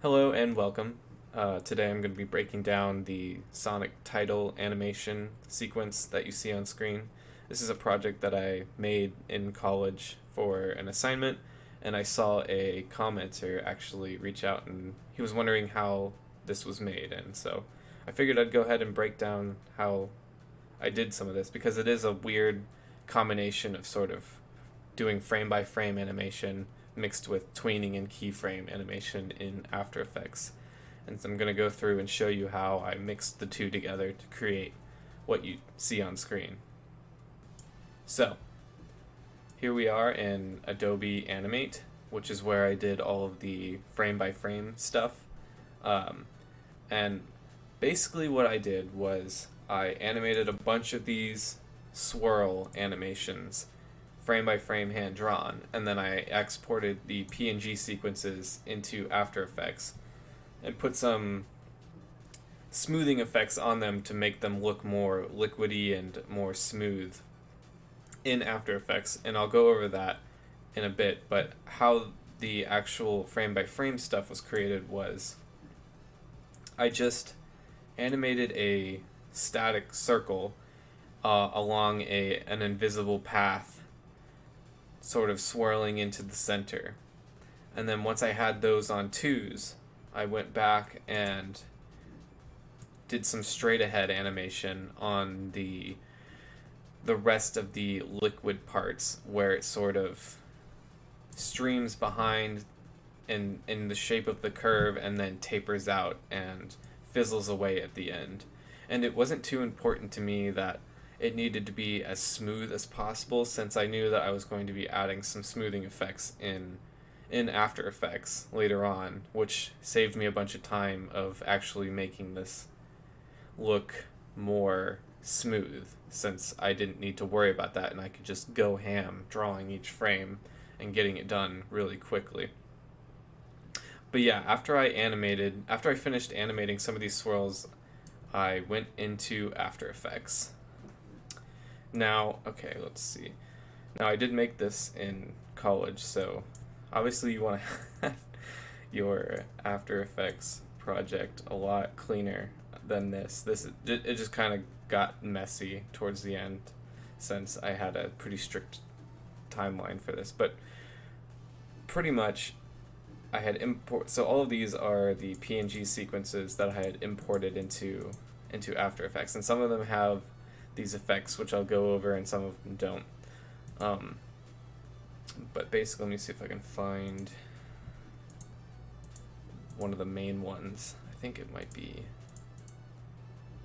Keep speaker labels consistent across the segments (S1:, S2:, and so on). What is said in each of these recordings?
S1: Hello and welcome. Today I'm going to be breaking down the Sonic title animation sequence that you see on screen. This is a project that I made in college for an assignment, and I saw a commenter actually reach out and he was wondering how this was made, and so I figured I'd go ahead and break down how I did some of this because it is a weird combination of sort of doing frame by frame animation mixed with tweening and keyframe animation in After Effects. And so I'm going to go through and show you how I mixed the two together to create what you see on screen. So, here we are in Adobe Animate, which is where I did all of the frame by frame stuff. And basically what I did was I animated a bunch of these swirl animations frame by frame hand drawn, and then I exported the PNG sequences into After Effects and put some smoothing effects on them to make them look more liquidy and more smooth in After Effects, and I'll go over that in a bit. But how the actual frame by frame stuff was created was I just animated a static circle along an invisible path sort of swirling into the center. And then once I had those on twos, I went back and did some straight ahead animation on the rest of the liquid parts where it sort of streams behind in the shape of the curve and then tapers out and fizzles away at the end. And it wasn't too important to me that it needed to be as smooth as possible, since I knew that I was going to be adding some smoothing effects in After Effects later on, which saved me a bunch of time of actually making this look more smooth, since I didn't need to worry about that and I could just go ham drawing each frame and getting it done really quickly. But yeah, after I finished animating some of these swirls, I went into After Effects. Now, okay, let's see. Now, I did make this in college, so obviously you want to have your After Effects project a lot cleaner than this. It just kind of got messy towards the end, since I had a pretty strict timeline for this. But pretty much, so all of these are the PNG sequences that I had imported into After Effects, and some of them have these effects, which I'll go over, and some of them don't. But basically, let me see if I can find one of the main ones. I think it might be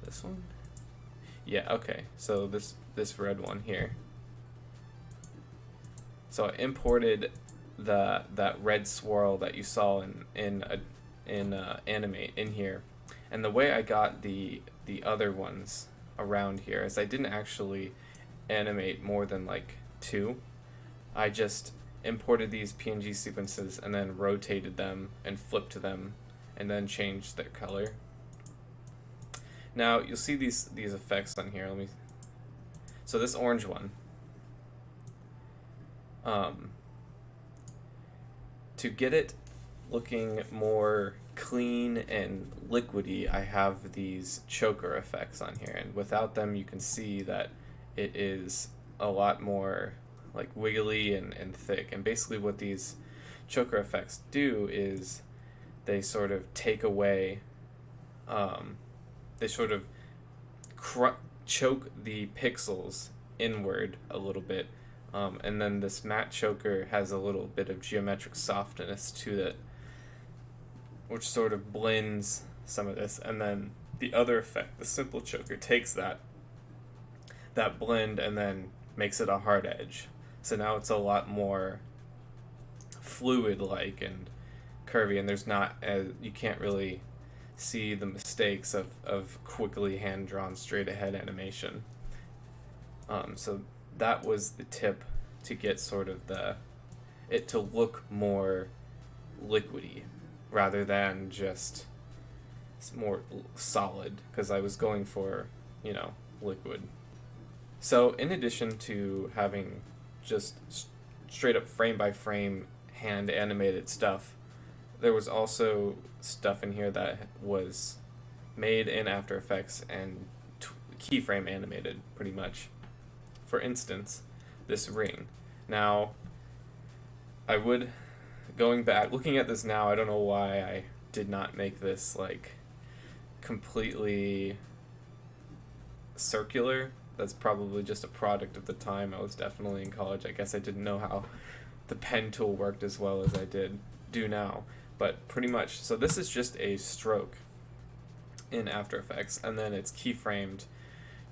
S1: this one. Yeah, okay. So this red one here. So I imported that red swirl that you saw in Animate in here, and the way I got the other ones around here is I didn't actually animate more than like two. I just imported these PNG sequences and then rotated them and flipped them and then changed their color. Now you'll see these effects on here. So this orange one, to get it looking more clean and liquidy, I have these choker effects on here, and without them you can see that it is a lot more like wiggly and thick. And basically what these choker effects do is they sort of take away, they sort of choke the pixels inward a little bit, and then this matte choker has a little bit of geometric softness to it, which sort of blends some of this. And then the other effect, the simple choker, takes that blend and then makes it a hard edge. So now it's a lot more fluid-like and curvy, and you can't really see the mistakes of quickly hand-drawn straight-ahead animation. So that was the tip to get sort of it to look more liquidy, rather than just more solid, because I was going for, liquid. So in addition to having just straight up frame by frame hand animated stuff, there was also stuff in here that was made in After Effects and keyframe animated, pretty much. For instance, this ring. Now, I would, going back, looking at this now, I don't know why I did not make this like completely circular. That's probably just a product of the time. I was definitely in college. I guess I didn't know how the pen tool worked as well as I do now. But pretty much, so this is just a stroke in After Effects, and then it's keyframed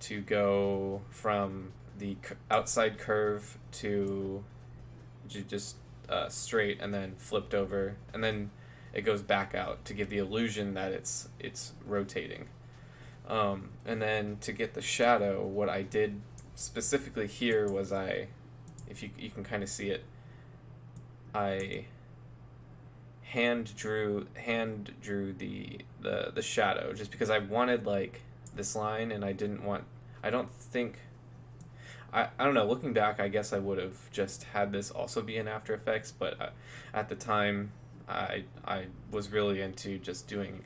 S1: to go from the outside curve to just straight, and then flipped over, and then it goes back out to give the illusion that it's rotating. And then to get the shadow, what I did specifically here was if you can kind of see it, I hand drew the shadow, just because I wanted like this line, and I don't know, looking back, I guess I would have just had this also be in After Effects, but at the time I was really into just doing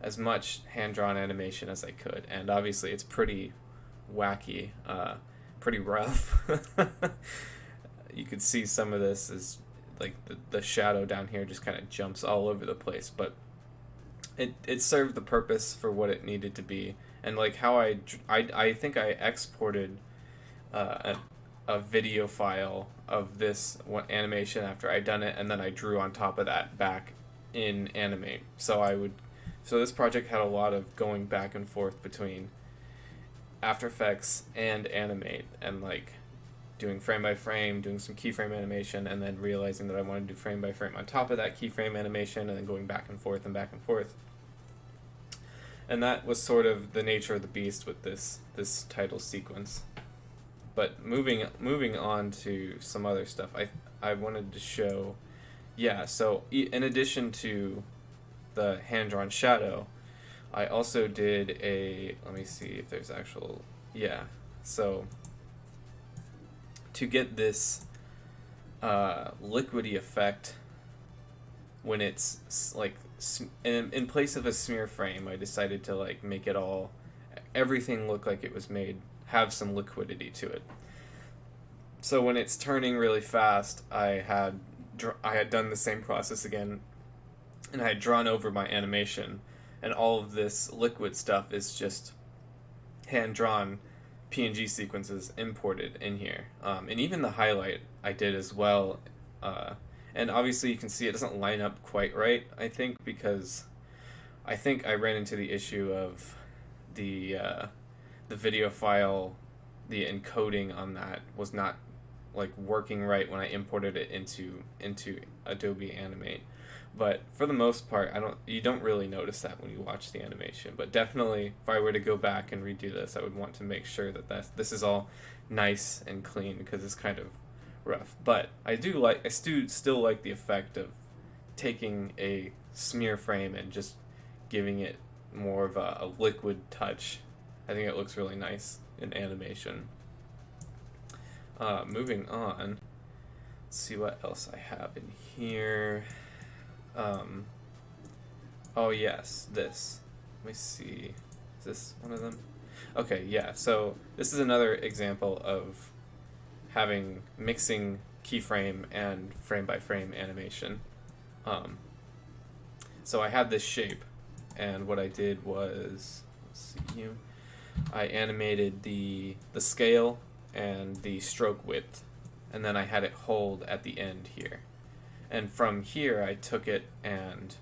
S1: as much hand-drawn animation as I could, and obviously it's pretty wacky, pretty rough. You could see some of this is like the shadow down here just kind of jumps all over the place, but it served the purpose for what it needed to be. And like how I think I exported a video file of this animation after I'd done it, and then I drew on top of that back in Animate. So this project had a lot of going back and forth between After Effects and Animate, and like doing frame by frame, doing some keyframe animation, and then realizing that I wanted to do frame by frame on top of that keyframe animation, and then going back and forth and back and forth. And that was sort of the nature of the beast with this title sequence. But moving on to some other stuff, I wanted to show, so in addition to the hand-drawn shadow, I also did let me see if there's so to get this liquidy effect when it's like in place of a smear frame, I decided to like make it everything look like it was made, have some liquidity to it. So when it's turning really fast, I had done the same process again, and I had drawn over my animation, and all of this liquid stuff is just hand-drawn PNG sequences imported in here. And even the highlight I did as well. And obviously you can see it doesn't line up quite right, I think, because I think I ran into the issue of the video file, the encoding on that was not like working right when I imported it into Adobe Animate. But for the most part, you don't really notice that when you watch the animation. But definitely, if I were to go back and redo this, I would want to make sure that this is all nice and clean, because it's kind of rough. But I still like the effect of taking a smear frame and just giving it more of a liquid touch. I think it looks really nice in animation. Moving on, let's see what else I have in here. Oh yes, this. Let me see. Is this one of them? Okay, yeah. So this is another example of mixing keyframe and frame by frame animation. So I had this shape, and what I did was, I animated the scale and the stroke width, and then I had it hold at the end here. And from here, I took it and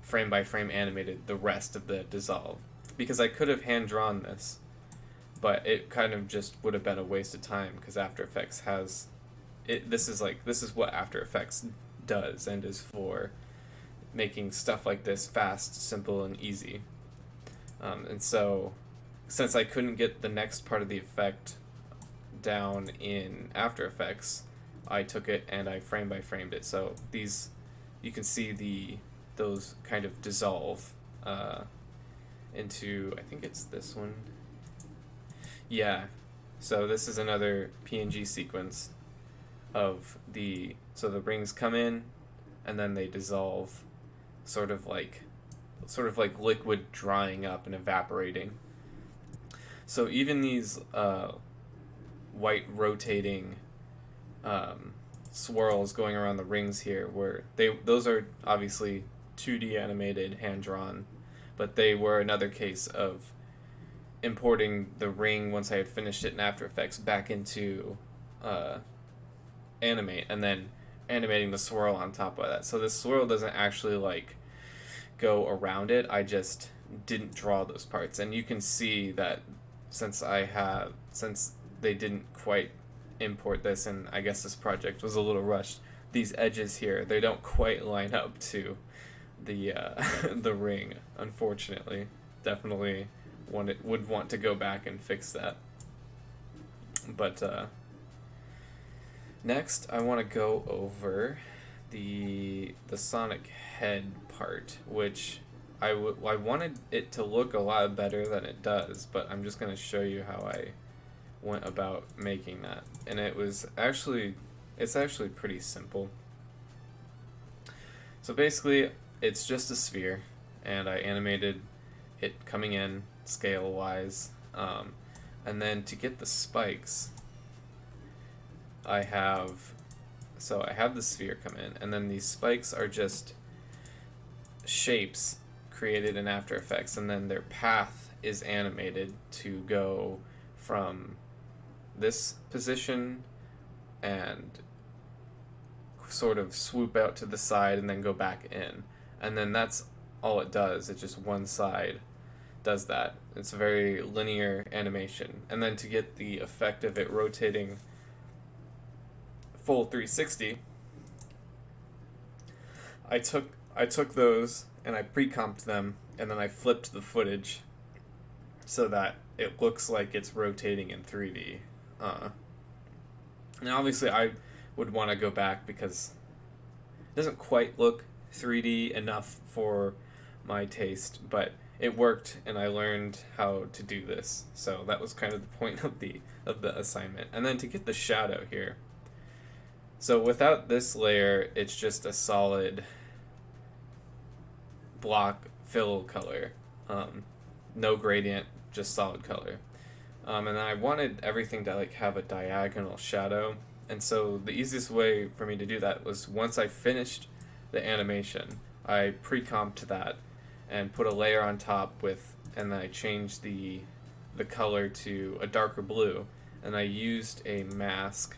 S1: frame by frame animated the rest of the dissolve, because I could have hand drawn this, but it kind of just would have been a waste of time, because After Effects has it. This is what After Effects does and is for making stuff like this fast, simple, and easy. And so, since I couldn't get the next part of the effect down in After Effects, I took it and I frame by framed it. So these, you can see those kind of dissolve into, I think it's this one. Yeah. So this is another PNG sequence of so the rings come in and then they dissolve, sort of like liquid drying up and evaporating. So even these white rotating swirls going around the rings here, those are obviously 2D animated, hand drawn, but they were another case of importing the ring once I had finished it in After Effects back into Animate, and then animating the swirl on top of that. So this swirl doesn't actually like go around it. I just didn't draw those parts, and you can see that since they didn't quite import this, and I guess this project was a little rushed, these edges here, they don't quite line up to the the ring, unfortunately. Definitely would want to go back and fix that. But next I want to go over the Sonic head part, which I wanted it to look a lot better than it does, but I'm just going to show you how I went about making that. And it's actually pretty simple. So basically it's just a sphere, and I animated it coming in scale wise, and then to get the spikes I have the sphere come in, and then these spikes are just shapes created in After Effects, and then their path is animated to go from this position and sort of swoop out to the side and then go back in. And then that's all it does. It's just one side does that. It's a very linear animation. And then to get the effect of it rotating full 360, I took those and I pre-comped them, and then I flipped the footage so that it looks like it's rotating in 3D. And obviously I would want to go back because it doesn't quite look 3D enough for my taste, but it worked, and I learned how to do this. So that was kind of the point of the assignment. And then to get the shadow here, so without this layer, it's just a solid block fill color, no gradient, just solid color. And then I wanted everything to like have a diagonal shadow, and so the easiest way for me to do that was once I finished the animation, I pre-comped that and put a layer on top and then I changed the color to a darker blue, and I used a mask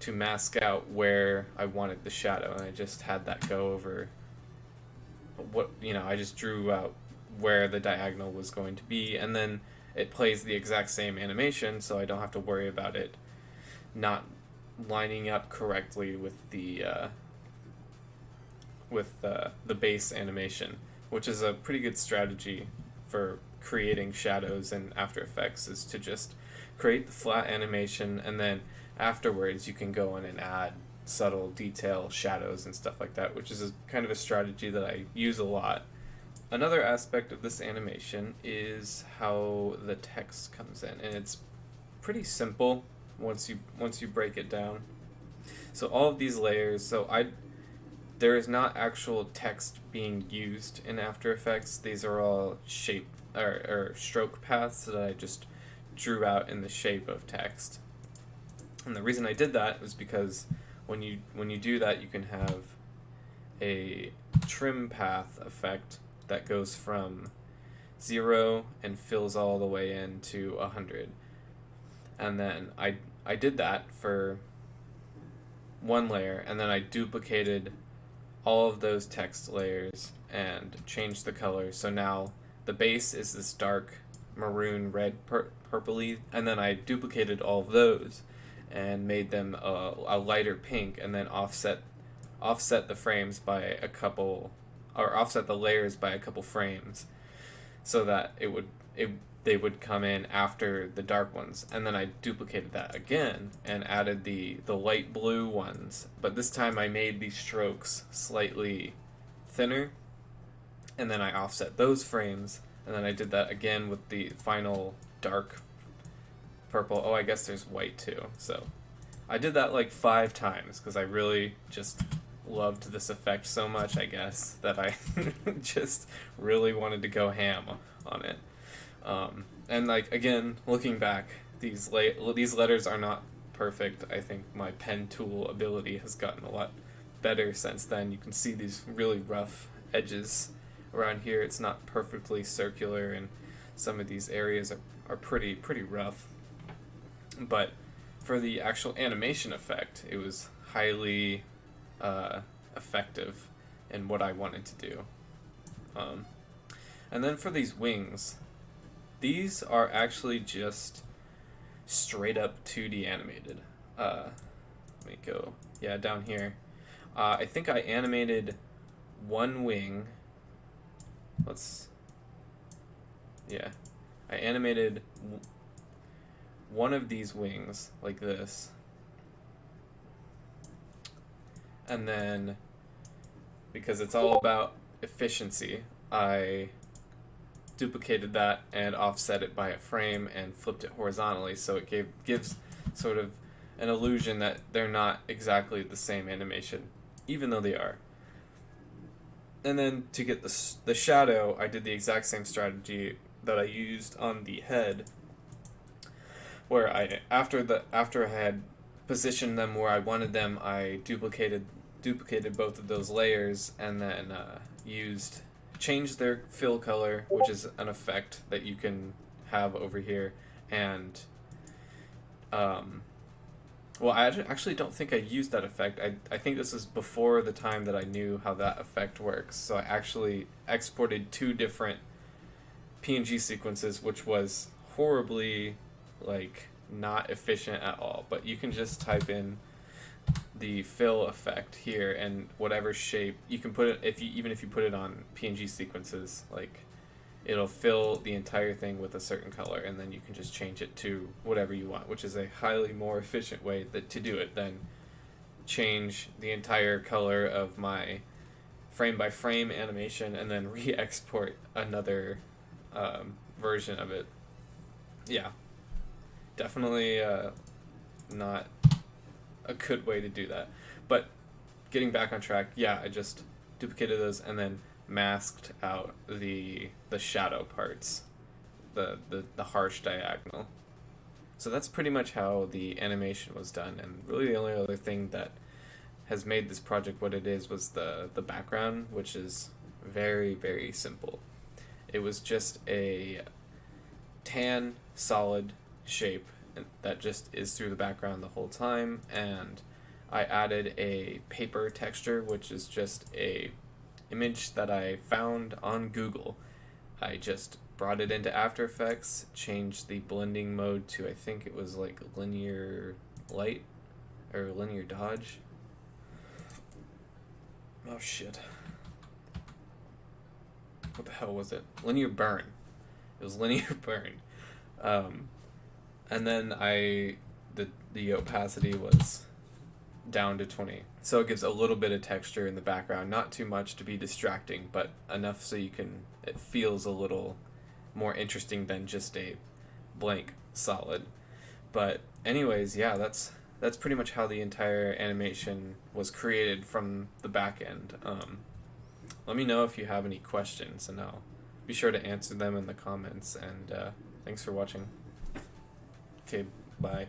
S1: to mask out where I wanted the shadow, and I just had that go over I just drew out where the diagonal was going to be, and then it plays the exact same animation, so I don't have to worry about it not lining up correctly with the base animation, which is a pretty good strategy for creating shadows in After Effects, is to just create the flat animation, and then afterwards you can go in and add subtle detail shadows and stuff like that, which is kind of a strategy that I use a lot. Another aspect of this animation is how the text comes in, and it's pretty simple once you break it down. So all of these layers, there is not actual text being used in After Effects. These are all shape or stroke paths that I just drew out in the shape of text. And the reason I did that was because when you do that, you can have a trim path effect that goes from 0 and fills all the way into 100. And then I did that for one layer, and then I duplicated all of those text layers and changed the color. So now the base is this dark maroon, red, purpley, and then I duplicated all of those and made them a lighter pink, and then offset the frames by a couple, or offset the layers by a couple frames, so that they would come in after the dark ones. And then I duplicated that again and added the light blue ones, but this time I made these strokes slightly thinner, and then I offset those frames, and then I did that again with the final dark purple. Oh, I guess there's white too. So I did that like 5 times because I really just loved this effect so much, I guess, that I just really wanted to go ham on it. And like again, looking back, these letters are not perfect. I think my pen tool ability has gotten a lot better since then. You can see these really rough edges around here. It's not perfectly circular, and some of these areas are pretty rough. But for the actual animation effect, it was highly effective in what I wanted to do. And then for these wings, these are actually just straight up 2D animated. Let me go, yeah, down here. I think I animated one wing. I animated one of these wings like this. And then, because it's all about efficiency, I duplicated that and offset it by a frame and flipped it horizontally, so it gives sort of an illusion that they're not exactly the same animation, even though they are. And then to get the shadow, I did the exact same strategy that I used on the head, where after I had positioned them where I wanted them, I duplicated both of those layers, and then changed their fill color, which is an effect that you can have over here, and well, I actually don't think I used that effect. I think this is before the time that I knew how that effect works, so I actually exported 2 different PNG sequences, which was horribly, like, not efficient at all. But you can just type in the fill effect here, and whatever shape you can put it, even if you put it on PNG sequences, like, it'll fill the entire thing with a certain color, and then you can just change it to whatever you want, which is a highly more efficient way to do it than change the entire color of my frame by frame animation and then re-export another version of it. Yeah, definitely not a good way to do that. But getting back on track, yeah, I just duplicated those and then masked out the shadow parts, the harsh diagonal. So that's pretty much how the animation was done, and really the only other thing that has made this project what it is was the background, which is very simple. It was just a tan solid shape that just is through the background the whole time, and I added a paper texture, which is just a image that I found on Google. I just brought it into After Effects, changed the blending mode to, I think it was like linear light or linear dodge. Oh shit. What the hell was it? Linear burn. It was linear burn. And then the opacity was down to 20. So it gives a little bit of texture in the background, not too much to be distracting, but enough so it feels a little more interesting than just a blank solid. But anyways, yeah, that's pretty much how the entire animation was created from the back end. Let me know if you have any questions, and I'll be sure to answer them in the comments, and thanks for watching. Okay, bye.